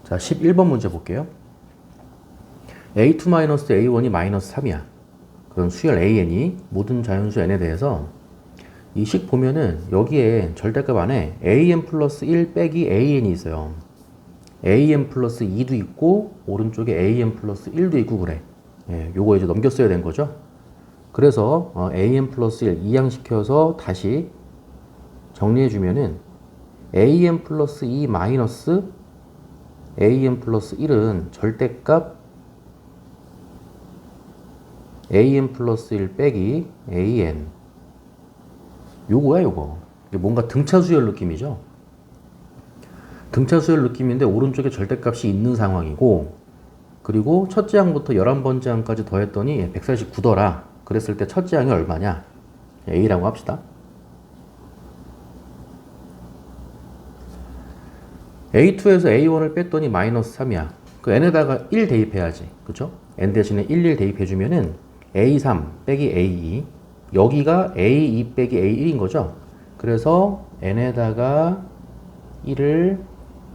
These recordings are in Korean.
자, 11번 문제 볼게요. a2-a1이 마이너스 3이야. 그런 수열 an이 모든 자연수 n에 대해서 이 식 보면은 여기에 절대값 안에 an 플러스 1 빼기 an이 있어요. an 플러스 2도 있고 오른쪽에 an 플러스 1도 있고 그래. 예, 요거 이제 넘겼어야 된 거죠. 그래서 an 플러스 1 이항시켜서 다시 정리해주면은 an 플러스 2 마이너스 an 플러스 1은 절대값 an 플러스 1 빼기 an 요거야 요거. 이게 뭔가 등차 수열 느낌이죠. 등차 수열 느낌인데 오른쪽에 절대값이 있는 상황이고, 그리고 첫째 항부터 11번째 항까지 더했더니 149더라. 그랬을 때 첫째 항이 얼마냐? a라고 합시다. a2에서 a1을 뺐더니 마이너스 3이야. 그 n에다가 1 대입해야지. 그쵸? n 대신에 1 대입해주면은 a3 빼기 a2. 여기가 a2 빼기 a1인 거죠. 그래서 n에다가 1을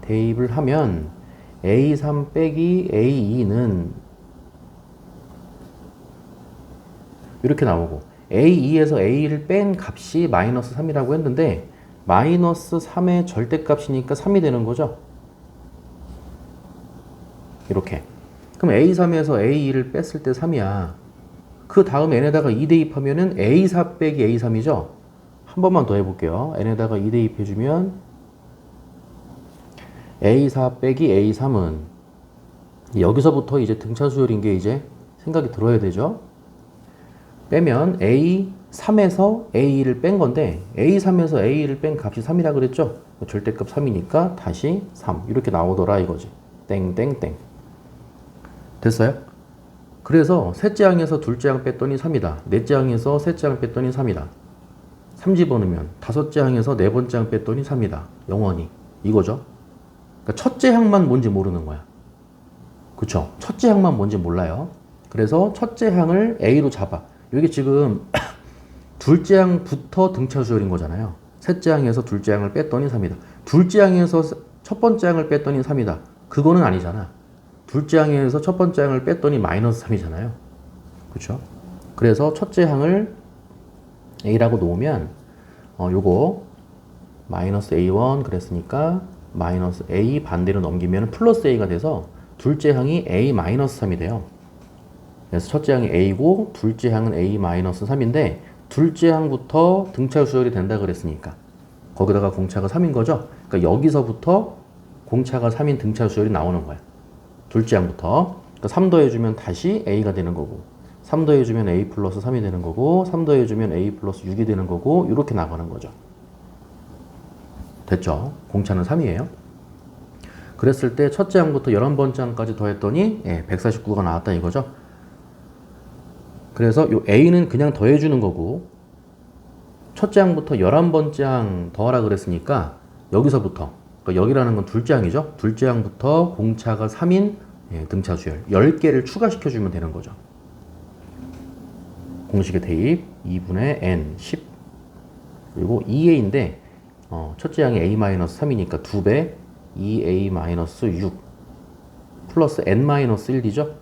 대입을 하면 a3 빼기 a2는 이렇게 나오고, a2에서 a1을 뺀 값이 마이너스 3이라고 했는데 마이너스 3의 절대값이니까 3이 되는 거죠. 이렇게. 그럼 a3에서 a2를 뺐을 때 3이야. 그 다음에 n에다가 2 대입하면은 a4 빼기 a3이죠. 한 번만 더 해볼게요. n에다가 2 대입해주면 a4 빼기 a3은 여기서부터 이제 등차 수열인 게 이제 생각이 들어야 되죠. 빼면 a3에서 a2를 뺀 건데 a3에서 a2를 뺀 값이 3이라 그랬죠. 절대값 3이니까 다시 3 이렇게 나오더라 이거지. 땡땡땡. 됐어요? 그래서 셋째 항에서 둘째 항 뺐더니 3이다. 넷째 항에서 셋째 항 뺐더니 3이다. 3 집어넣으면 다섯째 항에서 네 번째 항 뺐더니 3이다. 영원히. 이거죠. 그러니까 첫째 항만 뭔지 모르는 거야. 그쵸? 첫째 항만 뭔지 몰라요. 그래서 첫째 항을 A로 잡아. 이게 지금 둘째 항부터 등차 수열인 거잖아요. 셋째 항에서 둘째 항을 뺐더니 3이다. 둘째 항에서 첫 번째 항을 뺐더니 3이다. 그거는 아니잖아. 둘째 항에서 첫 번째 항을 뺐더니 마이너스 3이잖아요. 그쵸? 그래서 첫째 항을 A라고 놓으면 요거 마이너스 A1 그랬으니까 마이너스 A 반대로 넘기면 플러스 A가 돼서 둘째 항이 A 마이너스 3이 돼요. 그래서 첫째 항이 A고 둘째 항은 A 마이너스 3인데 둘째 항부터 등차 수열이 된다 그랬으니까 거기다가 공차가 3인 거죠. 그러니까 여기서부터 공차가 3인 등차 수열이 나오는 거야. 둘째 항부터. 그러니까 3 더해주면 다시 A가 되는 거고, 3 더해주면 A 플러스 3이 되는 거고, 3 더해주면 A 플러스 6이 되는 거고, 이렇게 나가는 거죠. 됐죠? 공차는 3이에요. 그랬을 때 첫째 항부터 11번째 항까지 더했더니 149가 나왔다 이거죠. 그래서 요 A는 그냥 더해주는 거고, 첫째 항부터 11번째 항 더하라 그랬으니까 여기서부터, 그러니까 여기라는 건 둘째 항이죠. 둘째 항부터 공차가 3인 등차 수열 10개를 추가시켜주면 되는 거죠. 공식의 대입 2분의 n 10 그리고 2a인데 첫째 항이 a-3이니까 2배 2a-6 플러스 n-1d죠.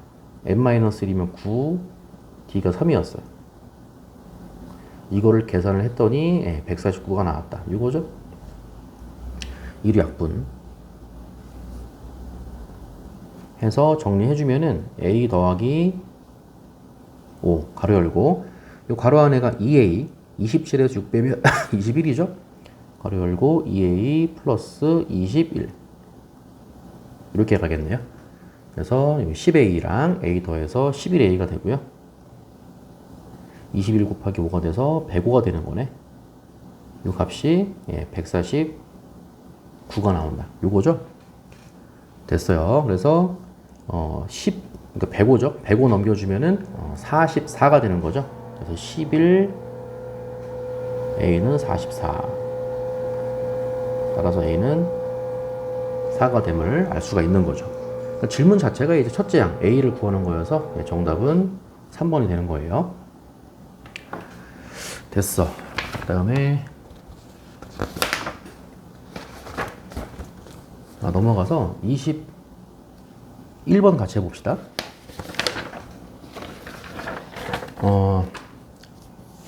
n-1이면 9 d가 3이었어요. 이거를 계산을 했더니 149가 나왔다. 이거죠. 일약분 해서 정리해주면은 a 더하기 5 가로 열고, 요 가로 안에가 2a 27에서 6 빼면 21이죠. 가로 열고 2a 플러스 21 이렇게 가겠네요. 그래서 10a랑 a 더해서 11a가 되고요. 21 곱하기 5가 돼서 105가 되는 거네. 이 값이 149가 나온다. 요거죠. 됐어요. 그래서 그러니까 105죠. 105 넘겨주면은 44가 되는 거죠. 그래서 11 A는 44. 따라서 A는 4가 됨을 알 수가 있는 거죠. 그러니까 질문 자체가 이제 첫째 항 A를 구하는 거여서 정답은 3번이 되는 거예요. 됐어. 그 다음에 넘어가서 1번 같이 해봅시다.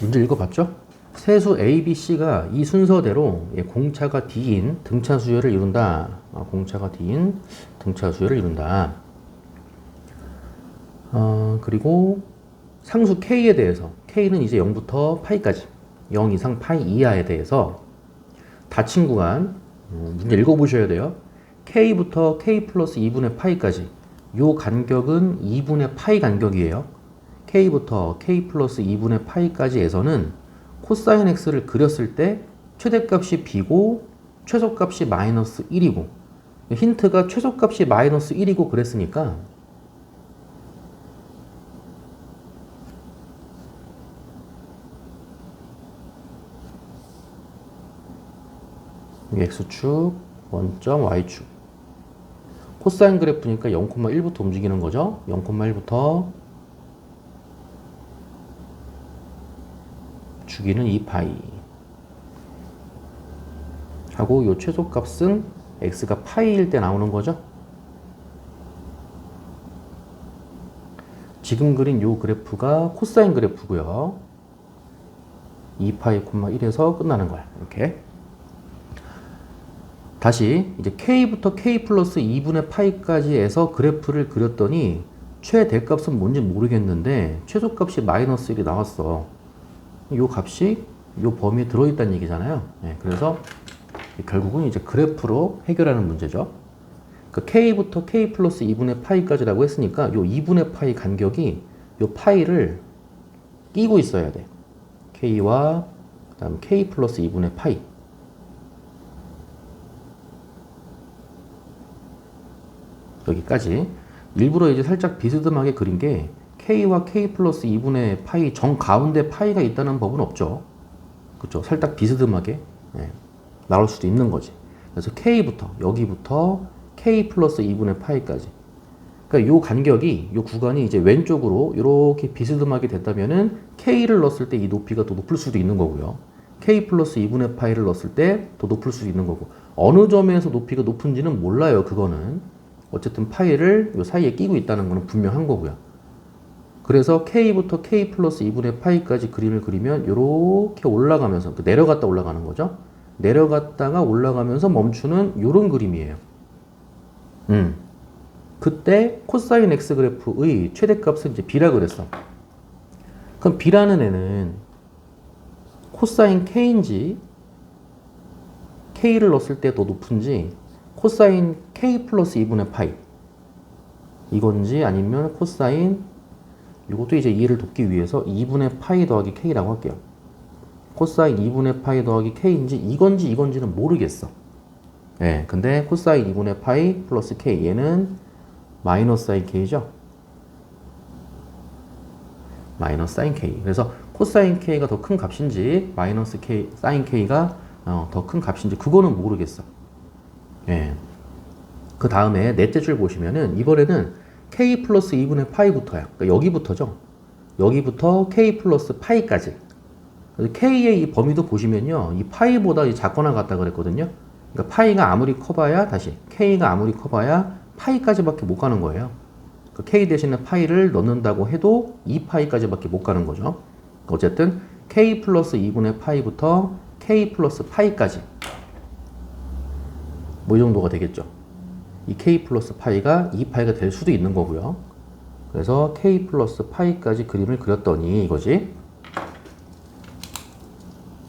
문제 읽어봤죠? 세수 A, B, C가 이 순서대로 공차가 D인 등차 수열을 이룬다. 공차가 D인 등차 수열을 이룬다. 그리고 상수 K에 대해서 K는 이제 0부터 파이까지 0 이상 파이 이하에 대해서 닫힌 구간 문제 읽어보셔야 돼요. K부터 K 플러스 2분의 파이까지 요 간격은 2분의 파이 간격이에요. K부터 K 플러스 2분의 파이까지에서는 코사인 X를 그렸을 때 최대값이 B고 최소값이 마이너스 1이고 힌트가 최소값이 마이너스 1이고 그랬으니까 X축, 원점, Y축 코사인 그래프니까 0,1부터 움직이는 거죠. 0,1부터 주기는 2파이 하고 요 최소값은 x가 파이일 때 나오는 거죠. 지금 그린 요 그래프가 코사인 그래프고요. 2파이, 1에서 끝나는 거야. 이렇게. 다시 이제 k부터 k 플러스 2분의 파이까지 해서 그래프를 그렸더니 최대값은 뭔지 모르겠는데 최소값이 마이너스 1이 나왔어. 요 값이 요 범위에 들어있다는 얘기잖아요. 네, 그래서 결국은 이제 그래프로 해결하는 문제죠. 그 k부터 k 플러스 2분의 파이까지라고 했으니까 요 2분의 파이 간격이 요 파이를 끼고 있어야 돼. k와 그다음 k 플러스 2분의 파이. 여기까지. 일부러 이제 살짝 비스듬하게 그린 게 k와 k 플러스 2분의 파이 정 가운데 파이가 있다는 법은 없죠. 그렇죠? 살짝 비스듬하게 나올 수도 있는 거지. 그래서 k부터 여기부터 k 플러스 2분의 파이까지. 그러니까 요 간격이 요 구간이 이제 왼쪽으로 이렇게 비스듬하게 됐다면은 k를 넣었을 때 이 높이가 더 높을 수도 있는 거고요. k 플러스 2분의 파이를 넣었을 때 더 높을 수도 있는 거고. 어느 점에서 높이가 높은지는 몰라요. 그거는. 어쨌든 파이를 요 사이에 끼고 있다는 거는 분명한 거고요. 그래서 k부터 k 플러스 2분의 파이까지 그림을 그리면 이렇게 올라가면서 내려갔다 올라가는 거죠. 내려갔다가 올라가면서 멈추는 이런 그림이에요. 그때 코사인 x 그래프의 최대값은 이제 b라 그랬어. 그럼 b라는 애는 코사인 k인지 k를 넣었을 때 더 높은지 코사인 k 플러스 2분의 파이 이건지 아니면 코사인 이것도 이제 이해를 돕기 위해서 2분의 파이 더하기 k라고 할게요. 코사인 2분의 파이 더하기 k인지 이건지는 모르겠어. 예, 근데 코사인 2분의 파이 플러스 k 얘는 마이너스 사인 k죠. 마이너스 사인 k. 그래서 코사인 k가 더 큰 값인지 마이너스 k 사인 k가 더 큰 값인지 그거는 모르겠어. 예. 그 다음에 넷째 줄 보시면은 이번에는 k 플러스 2분의 파이부터야. 그러니까 여기부터죠. 여기부터 k 플러스 파이까지. k의 이 범위도 보시면요. 이 파이보다 작거나 같다 그랬거든요. 그러니까 파이가 아무리 커봐야 다시 k가 아무리 커봐야 파이까지밖에 못 가는 거예요. 그 k 대신에 파이를 넣는다고 해도 2파이까지밖에 못 가는 거죠. 어쨌든 k 플러스 2분의 파이부터 k 플러스 파이까지 뭐 이 정도가 되겠죠. 이 k 플러스 파이가 2파이가 될 수도 있는 거고요. 그래서 k 플러스 파이까지 그림을 그렸더니 이거지.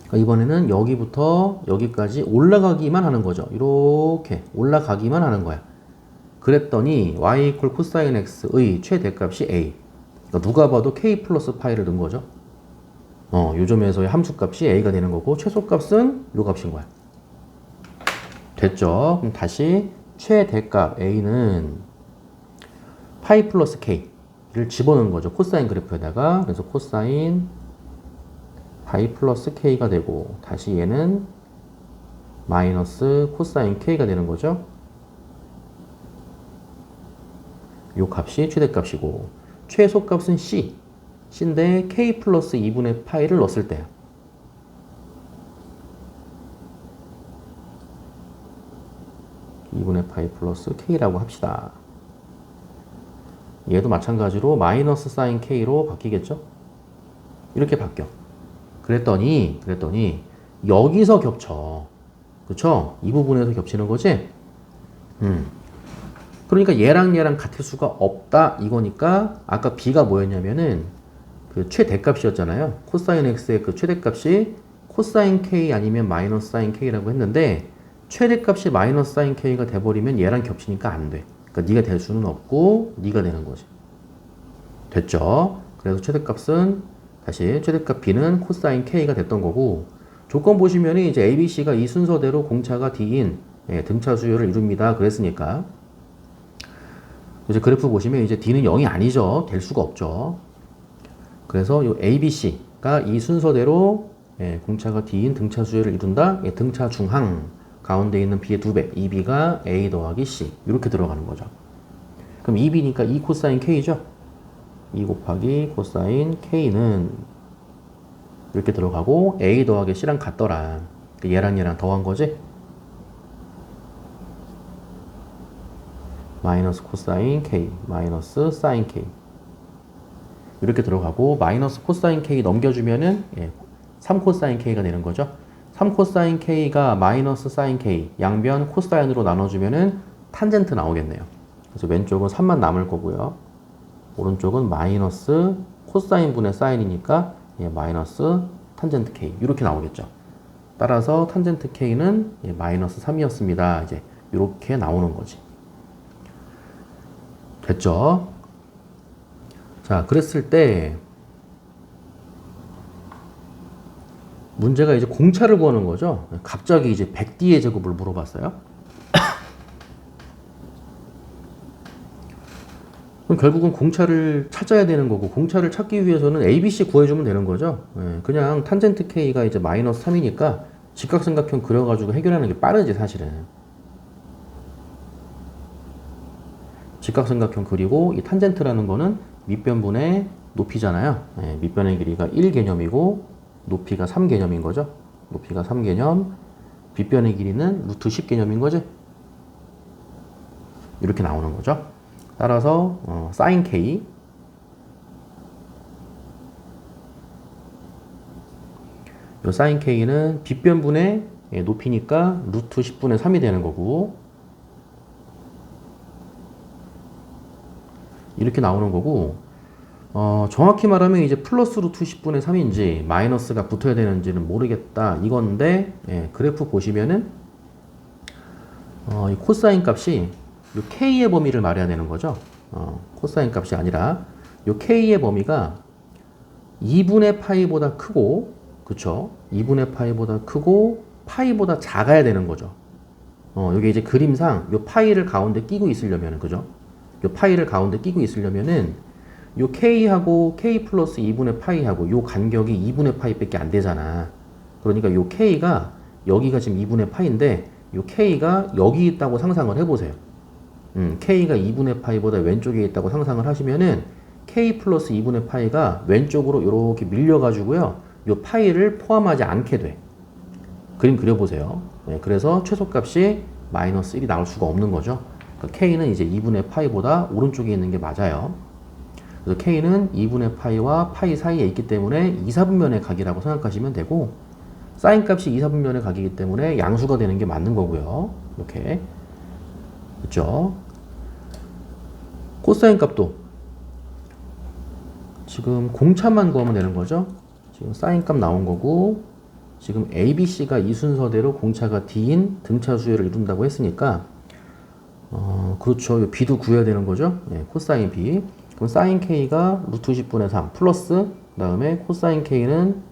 그러니까 이번에는 여기부터 여기까지 올라가기만 하는 거죠. 이렇게 올라가기만 하는 거야. 그랬더니 y 이퀄 코사인 x의 최대값이 a. 그러니까 누가 봐도 k 플러스 파이를 넣은 거죠. 요 점에서의 함수값이 a가 되는 거고 최소값은 요 값인 거야. 됐죠? 그럼 다시 최대값 a는 파이 플러스 k를 집어넣은 거죠. 코사인 그래프에다가. 그래서 코사인 파이 플러스 k가 되고 다시 얘는 마이너스 코사인 k가 되는 거죠. 요 값이 최대값이고 최소값은 c인데 k 플러스 2분의 파이를 넣었을 때야. 2분의 파이 플러스 k라고 합시다. 얘도 마찬가지로 마이너스 사인 K로 바뀌겠죠? 이렇게 바뀌어. 그랬더니 여기서 겹쳐. 그쵸? 이 부분에서 겹치는 거지? 그러니까 얘랑 같을 수가 없다 이거니까 아까 B가 뭐였냐면은 그 최대값이었잖아요. 코사인 X의 그 최대값이 코사인 K 아니면 마이너스 사인 K라고 했는데 최대값이 마이너스 사인 K가 돼버리면 얘랑 겹치니까 안 돼. 그러니까 네가 될 수는 없고 네가 되는 거지. 됐죠? 그래서 최대값 B는 코사인 K가 됐던 거고 조건 보시면 이제 A, B, C가 이 순서대로 공차가 D인 등차 수열을 이룹니다. 그랬으니까 이제 그래프 보시면 이제 D는 0이 아니죠. 될 수가 없죠. 그래서 이 A, B, C가 이 순서대로 공차가 D인 등차 수열을 이룬다. 등차 중항 가운데 있는 B의 2배 2B가 A 더하기 C 이렇게 들어가는 거죠. 그럼 2B니까 2 코사인 K죠. 2 곱하기 코사인 K는 이렇게 들어가고 A 더하기 C랑 같더라. 얘랑 더한 거지. 마이너스 코사인 K, 마이너스 사인 K 이렇게 들어가고 마이너스 코사인 K 넘겨주면은 3코사인 K가 되는 거죠. 3코사인 K가 마이너스 사인 K 양변 코사인으로 나눠주면은 탄젠트 나오겠네요. 그래서 왼쪽은 3만 남을 거고요. 오른쪽은 마이너스 코사인 분의 사인이니까 마이너스 탄젠트 K 이렇게 나오겠죠. 따라서 탄젠트 K는 마이너스 3이었습니다. 이제 이렇게 나오는 거지. 됐죠? 자, 그랬을 때 문제가 이제 공차를 구하는 거죠. 갑자기 이제 100D의 제곱을 물어봤어요. 그럼 결국은 공차를 찾아야 되는 거고 공차를 찾기 위해서는 ABC 구해주면 되는 거죠. 그냥 탄젠트 K가 이제 마이너스 3이니까 직각삼각형 그려가지고 해결하는 게 빠르지 사실은. 직각삼각형 그리고 이 탄젠트라는 거는 밑변분의 높이잖아요. 밑변의 길이가 1 개념이고 높이가 3 개념인 거죠. 높이가 3 개념, 빗변의 길이는 루트 10 개념인 거지. 이렇게 나오는 거죠. 따라서 사인 K 요 사인 K는 빗변분의 높이니까 루트 10분의 3이 되는 거고 이렇게 나오는 거고 정확히 말하면 이제 플러스 루트 10분의 3인지 마이너스가 붙어야 되는지는 모르겠다 이건데 그래프 보시면은 이 코사인 값이 요 K의 범위를 말해야 되는 거죠. 코사인 값이 아니라 요 K의 범위가 2분의 파이보다 크고 그쵸? 2분의 파이보다 크고 파이보다 작아야 되는 거죠. 여기 이제 그림상 요 파이를 가운데 끼고 있으려면은 그죠? 요 파이를 가운데 끼고 있으려면은 요 K하고 K 플러스 2분의 파이하고 요 간격이 2분의 파이밖에 안 되잖아. 그러니까 요 K가 여기가 지금 2분의 파인데 요 K가 여기 있다고 상상을 해보세요. K가 2분의 파이보다 왼쪽에 있다고 상상을 하시면은 K 플러스 2분의 파이가 왼쪽으로 이렇게 밀려가지고요. 요 파이를 포함하지 않게 돼. 그림 그려보세요. 그래서 최소값이 마이너스 1이 나올 수가 없는 거죠. 그러니까 K는 이제 2분의 파이보다 오른쪽에 있는 게 맞아요. 그래서 K는 2분의 파이와 파이 사이에 있기 때문에 2사분면의 각이라고 생각하시면 되고 사인 값이 2사분면의 각이기 때문에 양수가 되는 게 맞는 거고요. 이렇게. 그렇죠? 코사인 값도 지금 공차만 구하면 되는 거죠. 지금 사인 값 나온 거고 지금 ABC가 이 순서대로 공차가 D인 등차 수열을 이룬다고 했으니까 그렇죠. B도 구해야 되는 거죠. 코사인 B. 그럼 사인 K가 루트 10분의 3 플러스 그다음에 코사인 K는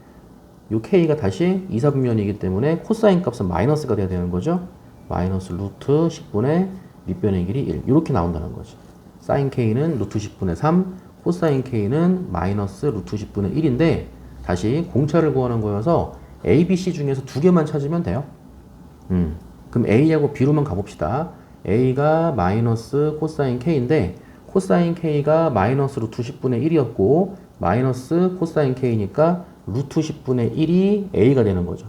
요 K가 다시 2사분면이기 때문에 코사인 값은 마이너스가 돼야 되는 거죠. 마이너스 루트 10분의 밑변의 길이 1 이렇게 나온다는 거죠. 사인 K는 루트 10분의 3 코사인 K는 마이너스 루트 10분의 1인데 다시 공차를 구하는 거여서 A, B, C 중에서 두 개만 찾으면 돼요. 그럼 A하고 B로만 가봅시다. A가 마이너스 코사인 K인데 코사인 K가 마이너스 루트 10분의 1이었고 마이너스 코사인 K니까 루트 10분의 1이 A가 되는 거죠.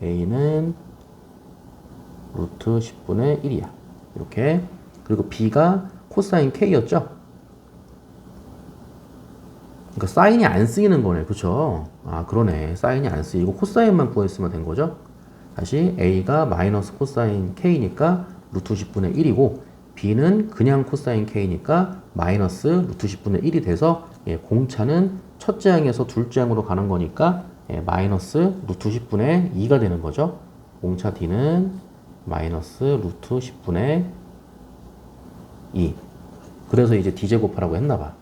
A는 루트 10분의 1이야. 이렇게. 그리고 B가 코사인 K였죠. 그러니까 사인이 안 쓰이는 거네. 그쵸? 아, 그러네. 사인이 안 쓰이고 코사인만 구했으면 된 거죠. 다시 A가 마이너스 코사인 K니까 루트 10분의 1이고 B는 그냥 코사인 K니까 마이너스 루트 10분의 1이 돼서 공차는 첫째 항에서 둘째 항으로 가는 거니까 마이너스 루트 10분의 2가 되는 거죠. 공차 D는 마이너스 루트 10분의 2. 그래서 이제 D제곱하라고 했나봐.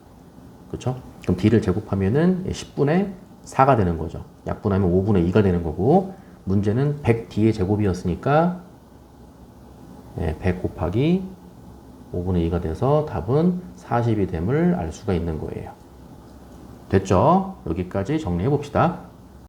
그쵸? 그럼 D를 제곱하면은 10분의 4가 되는 거죠. 약분하면 5분의 2가 되는 거고, 문제는 100D의 제곱이었으니까 100 곱하기 5분의 2가 돼서 답은 40이 됨을 알 수가 있는 거예요. 됐죠? 여기까지 정리해 봅시다.